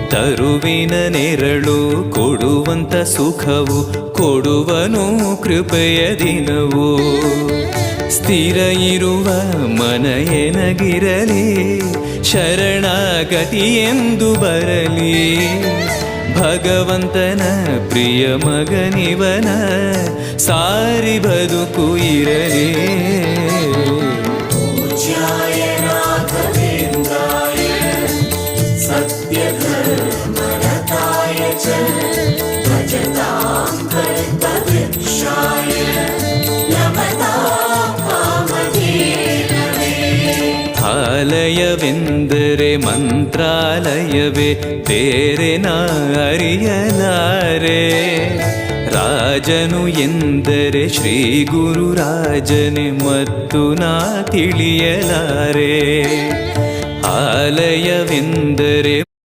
ತರುವಿನ ನೆರಳು ಕೊಡುವಂತ ಸುಖವು ಕೊಡುವನು ಕೃಪೆಯ ದಿನವು. ಸ್ಥಿರ ಇರುವ ಮನ ಎನಗಿರಲಿ, ಶರಣಾಗತಿ ಎಂದು ಬರಲಿ. ಭಗವಂತನ ಪ್ರಿಯ ಮಗನಿವನ, ಸಾರಿ ಬದುಕು ಇರಲಿ. ಆಲಯವೆಂದರೆ ಮಂತ್ರಾಲಯವೇ, ಬೇರೆ ನಾ ಅರಿಯಲಾರೆ. ರಾಜನು ಎಂದರೆ ಶ್ರೀ ಗುರು ರಾಜನೇ, ಮತ್ತು ನಾ ತಿಳಿಯಲಾರೆ. ಆಲಯವೆಂದರೆ